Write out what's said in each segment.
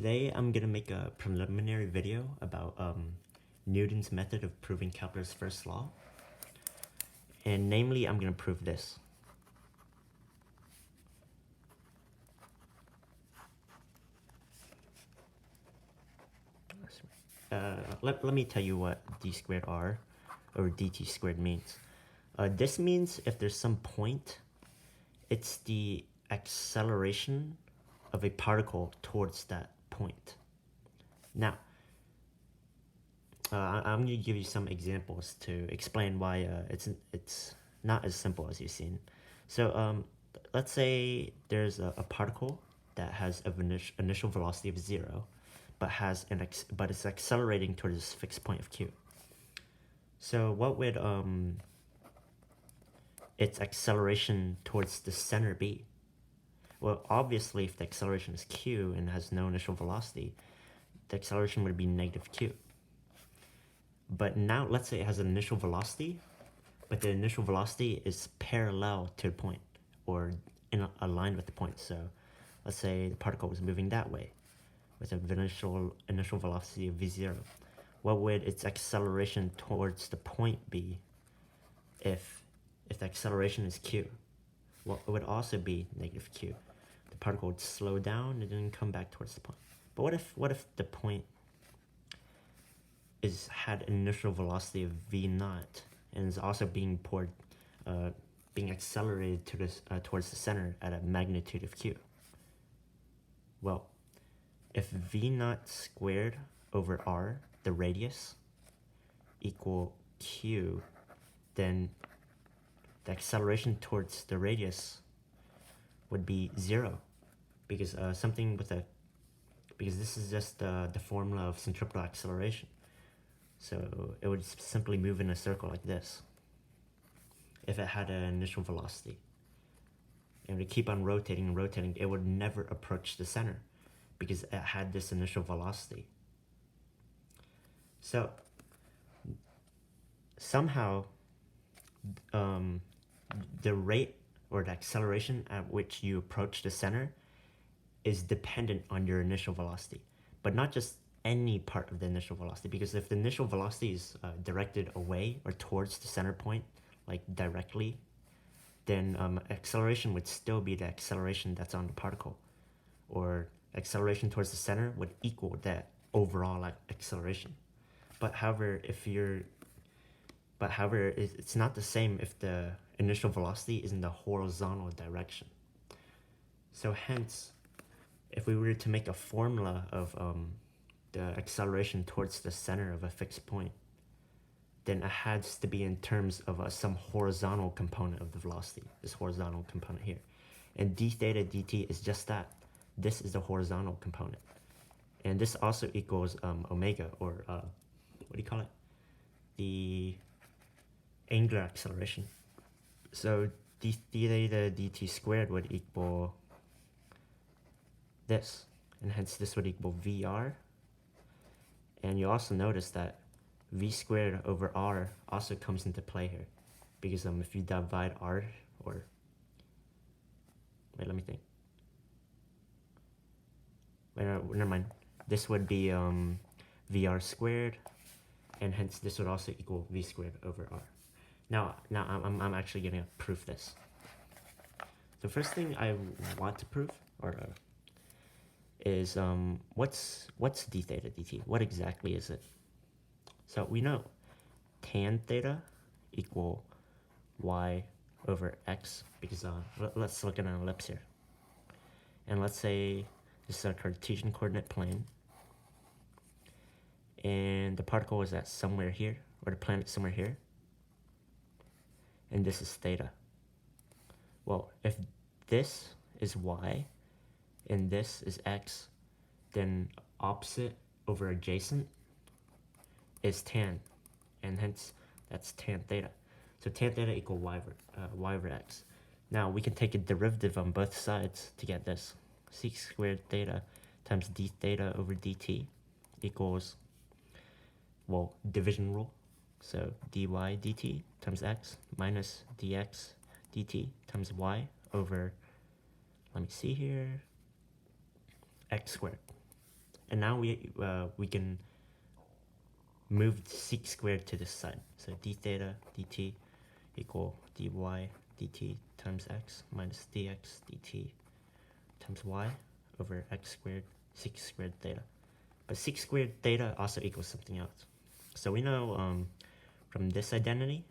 Today I'm going to make a preliminary video about Newton's method of proving Kepler's first law. And namely, I'm going to prove this. Let me tell you what d squared r over dt squared means. This means if there's some point, it's the acceleration of a particle towards that point. Now, I'm going to give you some examples to explain why it's not as simple as you've seen. So let's say there's a particle that has an initial velocity of 0, but it's accelerating towards this fixed point of q. So what would its acceleration towards the center be? Well, obviously, if the acceleration is q and has no initial velocity, the acceleration would be negative q. But now, let's say it has an initial velocity, but the initial velocity is parallel to the point, or aligned with the point. So let's say the particle was moving that way with an initial velocity of v0. What would its acceleration towards the point be if the acceleration is q? Well, it would also be negative q. The particle would slow down and then come back towards the point. But what if the point had an initial velocity of v0 and is also being accelerated to towards the center at a magnitude of q? Well, if v0 squared over r, the radius, equal q, then the acceleration towards the radius would be 0, because because this is just the formula of centripetal acceleration. So it would simply move in a circle like this if it had an initial velocity. And it would keep on rotating and rotating. It would never approach the center because it had this initial velocity. So somehow the rate or the acceleration at which you approach the center is dependent on your initial velocity, but not just any part of the initial velocity, because if the initial velocity is directed away or towards the center point, like directly, then acceleration would still be the acceleration that's on the particle, or acceleration towards the center would equal that overall acceleration. But however, it's not the same if the initial velocity is in the horizontal direction. So hence, if we were to make a formula of the acceleration towards the center of a fixed point, then it has to be in terms of some horizontal component of the velocity, this horizontal component here. And d theta dt is just that. This is the horizontal component. And this also equals omega, or what do you call it? The angular acceleration. So d theta dt squared would equal this, and hence this would equal VR. And you also notice that v squared over r also comes into play here, because if you divide r, or wait, let me think. Wait, never mind. This would be VR squared, and hence this would also equal v squared over r. Now I'm actually gonna prove this. The first thing I want to prove, or is what's d theta dt? What exactly is it? So we know tan theta equal y over x, because let's look at an ellipse here. And let's say this is a Cartesian coordinate plane, and the particle is at somewhere here, or the planet somewhere here, and this is theta. Well, if this is y and this is x, then opposite over adjacent is tan, and hence that's tan theta. So tan theta equal y over x. Now we can take a derivative on both sides to get this. Sec squared theta times d theta over dt equals, well, division rule. So dy dt times x minus dx dt times y over, let me see here, x squared. And now we can move sec squared to this side. So d theta dt equal dy dt times x minus dx dt times y over x squared sec squared theta. But sec squared theta also equals something else. So we know from this identity,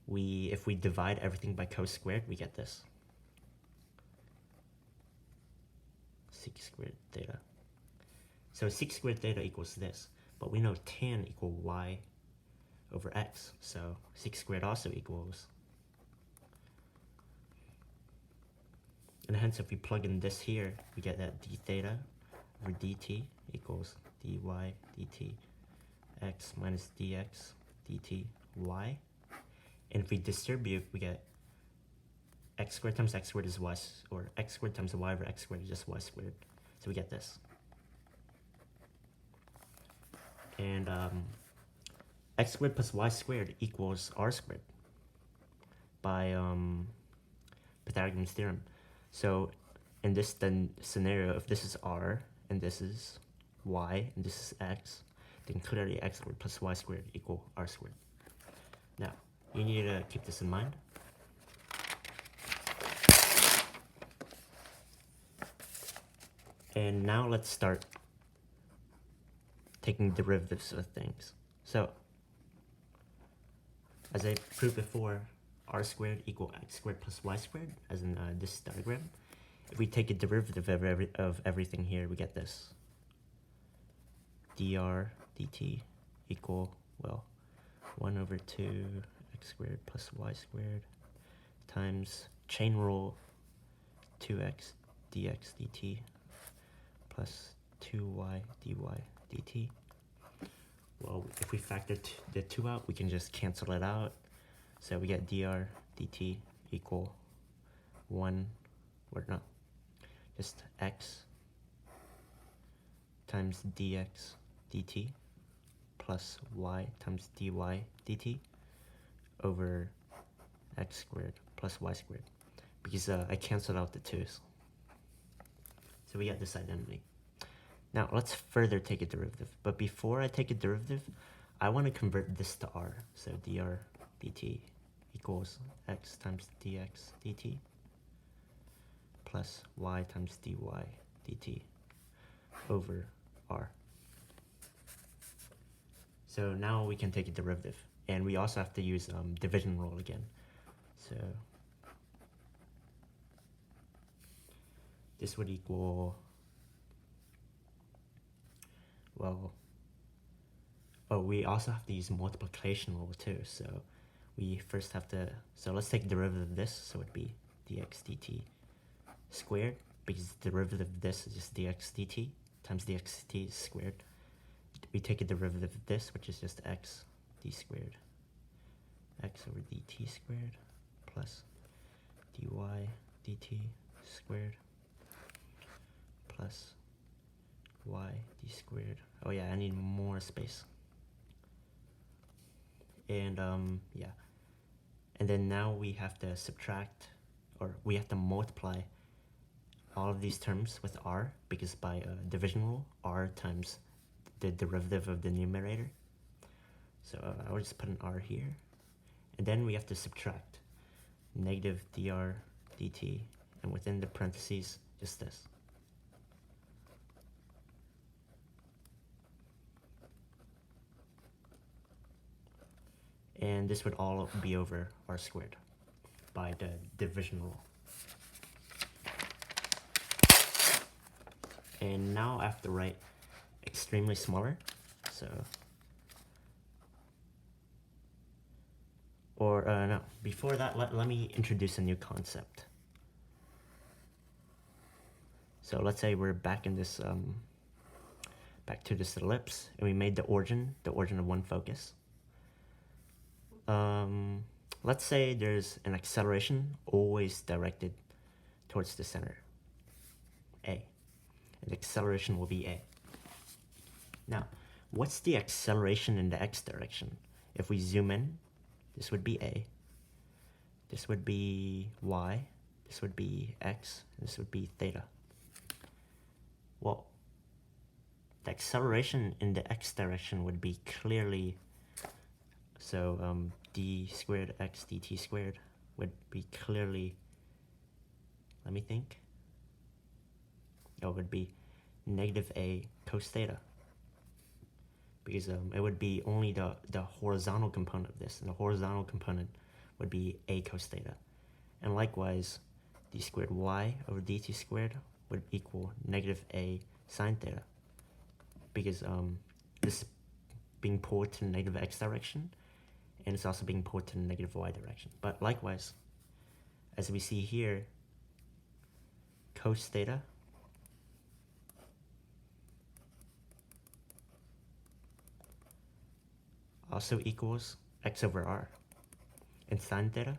if we divide everything by cos squared, we get this. Sec squared theta. So sec squared theta equals this, but we know tan equal y over x, so sec squared also equals. And hence if we plug in this here, we get that d theta over dt equals dy dt x minus dx dt y. And if we distribute, we get x squared times x squared is y, or x squared times y over x squared is just y squared. So we get this. And x squared plus y squared equals r squared by Pythagorean's theorem. So in this scenario, if this is r and this is y and this is x, then clearly x squared plus y squared equal r squared. Now, you need to keep this in mind. And now let's start taking derivatives of things. So, as I proved before, r squared equal x squared plus y squared, as in this diagram. If we take a derivative of everything here, we get this. dr dt equal, well, 1 over 2 x squared plus y squared times chain rule 2x dx dt plus 2y dy dt. Well, if we factor the 2 out, we can just cancel it out. So we get dr dt equal 1, or no, just x times dx dt plus y times dy dt over x squared plus y squared, because I canceled out the 2's. So we get this identity. Now let's further take a derivative, but before I take a derivative, I want to convert this to r. So dr dt equals x times dx dt plus y times dy dt over r. So now we can take a derivative, and we also have to use division rule again. So this would equal, well, oh, we also have to use multiplication rule too. So we first have to, so let's take derivative of this, so it'd be dx dt squared, because the derivative of this is just dx dt times dx dt squared. We take a derivative of this, which is just x d squared, x over dt squared plus dy dt squared plus y d squared. Oh yeah, I need more space. And yeah, and then now we have to subtract, or we have to multiply all of these terms with r, because by division rule, r times the derivative of the numerator. So I will just put an r here, and then we have to subtract negative dr dt, and within the parentheses, just this. And this would all be over r squared by the division rule. And now I have to write extremely smaller, so, or no, before that, let me introduce a new concept. So let's say we're back in this, back to this ellipse, and we made the origin of one focus. Let's say there's an acceleration always directed towards the center, A. And the acceleration will be A. Now, what's the acceleration in the x direction? If we zoom in, this would be A. This would be y. this would be x, and this would be theta. Well, the acceleration in the x direction would be clearly, so d squared x dt squared would be clearly, let me think, it would be negative a cos theta, because it would be only the horizontal component of this, and the horizontal component would be a cos theta. And likewise, d squared y over dt squared would equal negative a sine theta, because this is being pulled to the negative x direction, and it's also being pulled to the negative y direction. But likewise, as we see here, cos theta also equals x over r, and sine theta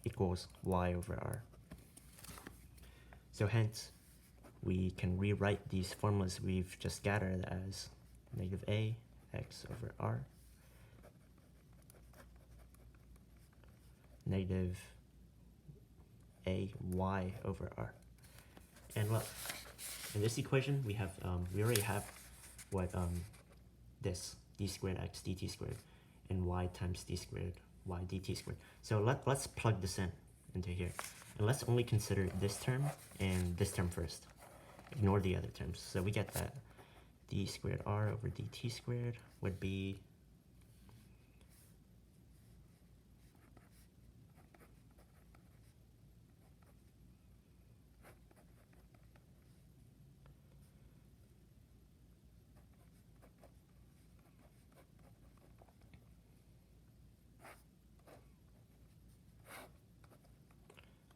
equals y over r. So hence, we can rewrite these formulas we've just gathered as negative a x over r, negative a y over r. And look, in this equation we have we already have what this d squared x dt squared and y times d squared y dt squared. So let's plug this into here, and let's only consider this term and this term first. Ignore the other terms. So we get that d squared r over dt squared would be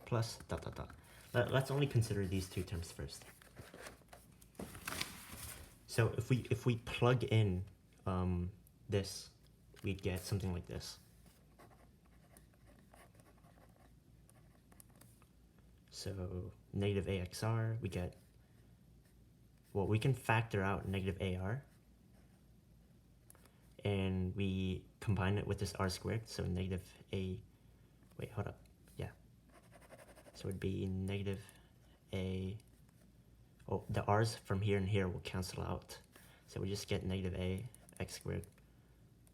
plus dot dot dot. Let's only consider these two terms first. So if we plug in this, we'd get something like this. So negative AXR, we get, well, we can factor out negative AR, and we combine it with this R squared, so negative A, wait, hold up, yeah. So it'd be negative A, oh, the R's from here and here will cancel out. So we just get negative A x squared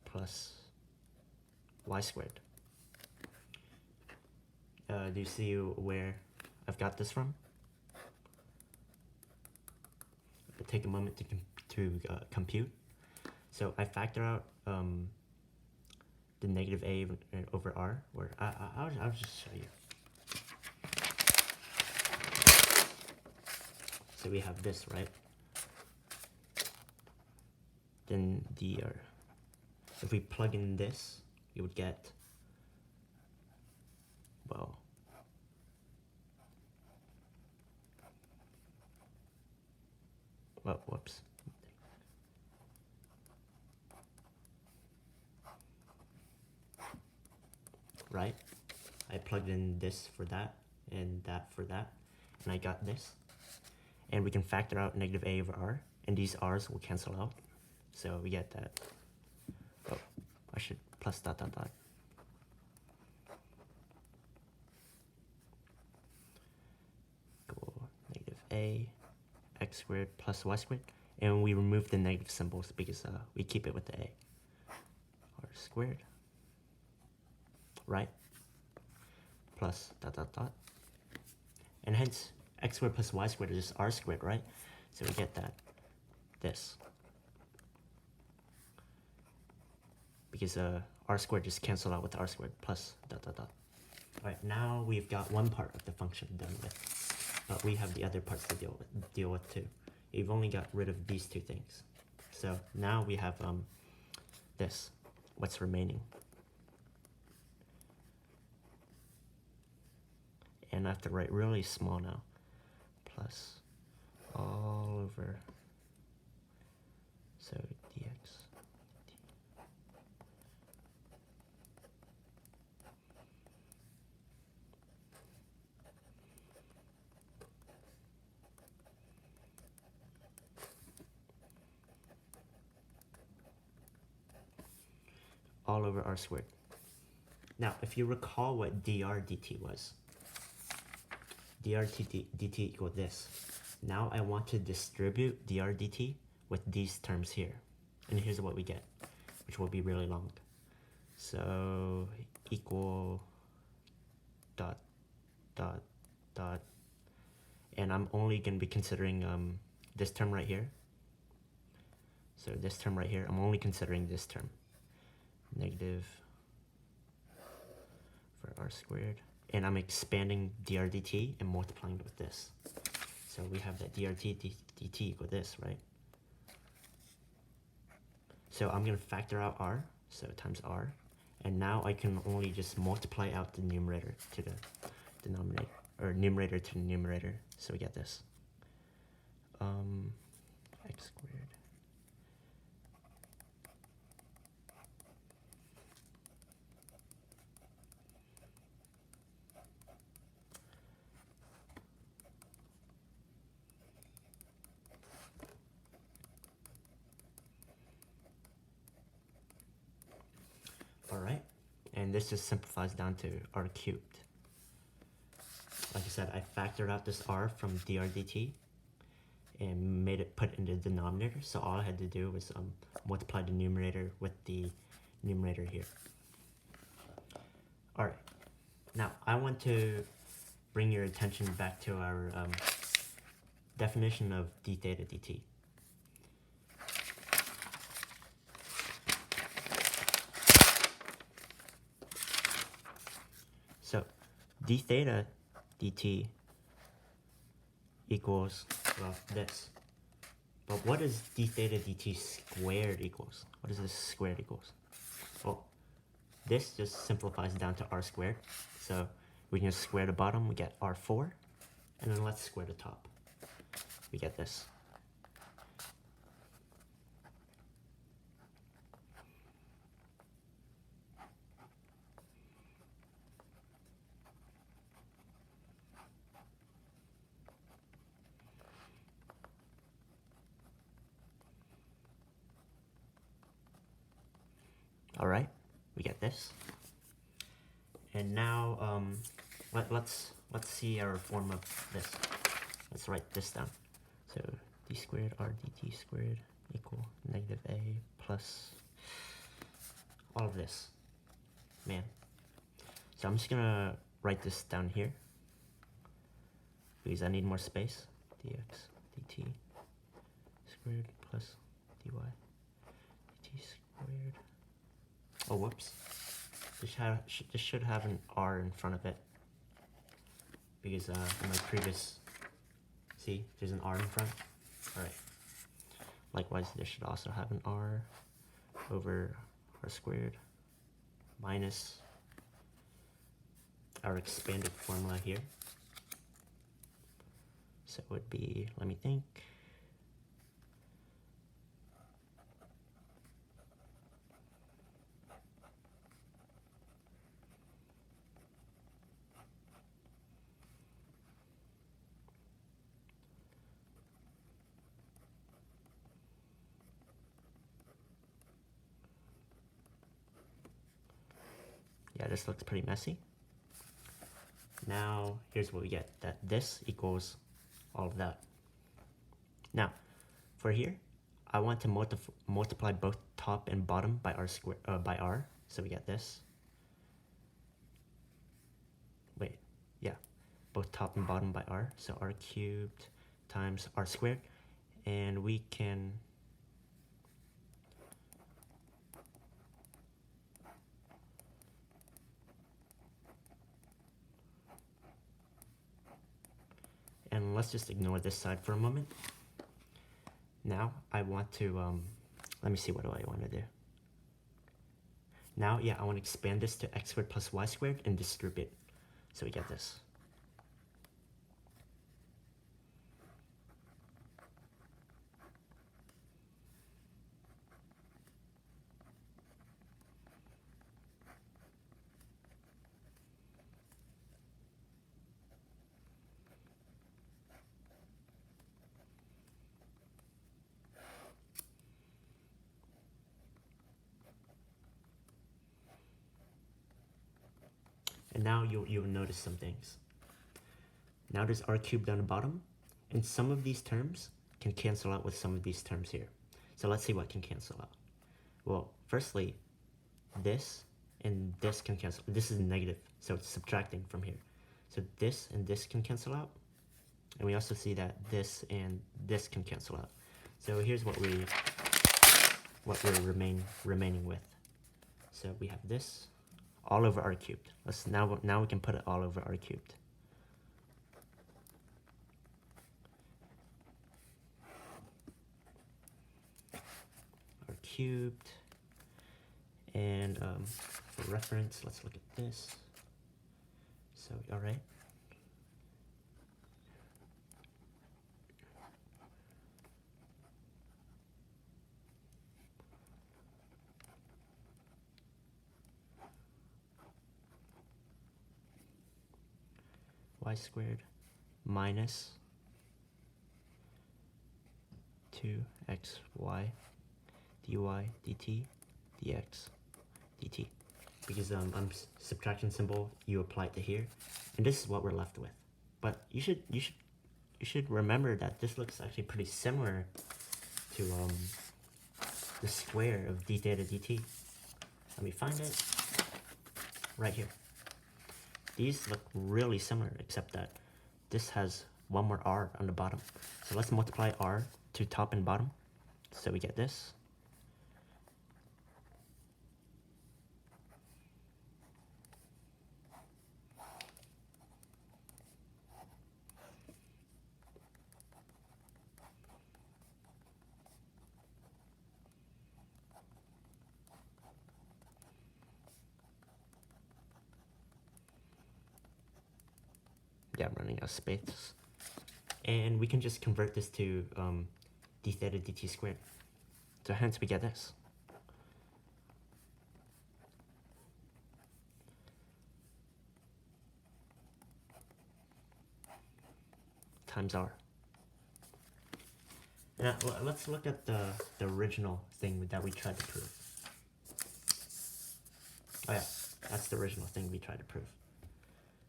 plus y squared. Do you see where I've got this from? I'll take a moment to compute. So I factor out the negative A over R, or I'll just show you. So we have this, right? Then if we plug in this, you would get, well, whoops. Right? I plugged in this for that, and that for that, and I got this. And we can factor out negative A over R, and these R's will cancel out. So we get that, oh, I should plus dot dot dot. Go negative A x squared plus y squared, and we remove the negative symbols because we keep it with the A. R squared, right? Plus dot dot dot. And hence, x squared plus y squared is just r squared, right? So we get that, this. Because r squared just canceled out with r squared plus dot dot dot. Alright, now we've got one part of the function done with, but we have the other parts to deal with too. You've only got rid of these two things. So now we have this, what's remaining. And I have to write really small now. Plus all over, so dx all over r squared. Now, if you recall what dr dt was, dt equal this. Now I want to distribute dr dt with these terms here. And here's what we get, which will be really long. So equal dot dot dot, and I'm only going to be considering this term right here. So this term right here, I'm only considering this term, negative for r squared, and I'm expanding dr dt and multiplying it with this. So we have that dr dt equal this, right? So I'm going to factor out r, so times r, and now I can only just multiply out the numerator to the denominator, or numerator to the numerator, so we get this. X squared. Alright, and this just simplifies down to r cubed. Like I said, I factored out this r from dr dt and made it put in the denominator, so all I had to do was multiply the numerator with the numerator here. Alright, now I want to bring your attention back to our definition of d theta dt. So d theta dt equals, well, this. But what is d theta dt squared equals? What is this squared equals? Well, this just simplifies down to r squared. So we can just square the bottom, we get r4, and then let's square the top. We get this. All right, we get this. And now let's see our form of this. Let's write this down. So d squared r dt squared equal negative a plus all of this. Man. So I'm just gonna write this down here because I need more space. Dx dt squared plus dy dt squared. Oh, whoops. This should have an r in front of it because in my previous, see, there's an r in front. All right. Likewise, this should also have an r over r squared minus our expanded formula here. So it would be, let me think. Yeah, this looks pretty messy. Now, here's what we get, that this equals all of that. Now, for here, I want to multiply both top and bottom by r squared, by r, so we get this. Wait, yeah, both top and bottom by r, so r cubed times r squared, and we can and let's just ignore this side for a moment. Now I want to, let me see, what do I want to do? Now, yeah, I want to expand this to x squared plus y squared and distribute. So we get this. And now you'll notice some things. Now there's r cubed on the bottom, and some of these terms can cancel out with some of these terms here. So let's see what can cancel out. Well, firstly, this and this can cancel. This is negative, so it's subtracting from here. So this and this can cancel out. And we also see that this and this can cancel out. So here's what we're remaining with. So we have this all over r cubed. Now we can put it all over r cubed. R cubed. And for reference, let's look at this. So, all right. Y squared minus 2xy dy dt dx dt. Because subtraction symbol, you apply it to here, and this is what we're left with. But you should remember that this looks actually pretty similar to the square of d theta dt. Let me find it right here. These look really similar, except that this has one more r on the bottom. So let's multiply r to top and bottom. So we get this. Yeah, I'm running out of space. And we can just convert this to d theta dt squared. So hence we get this. Times r. Now let's look at the original thing that we tried to prove. Oh yeah, that's the original thing we tried to prove.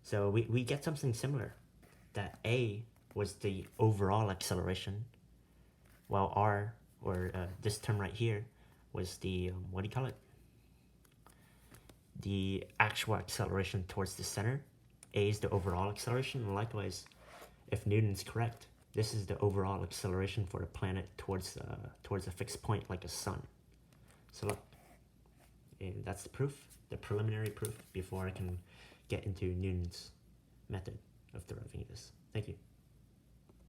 So we get something similar, that a was the overall acceleration, while r, or this term right here, was the, what do you call it? The actual acceleration towards the center. A is the overall acceleration, and likewise, if Newton's correct, this is the overall acceleration for the planet towards a fixed point like a sun. So look, and that's the proof, the preliminary proof, before I can get into Newton's method of deriving this. Thank you.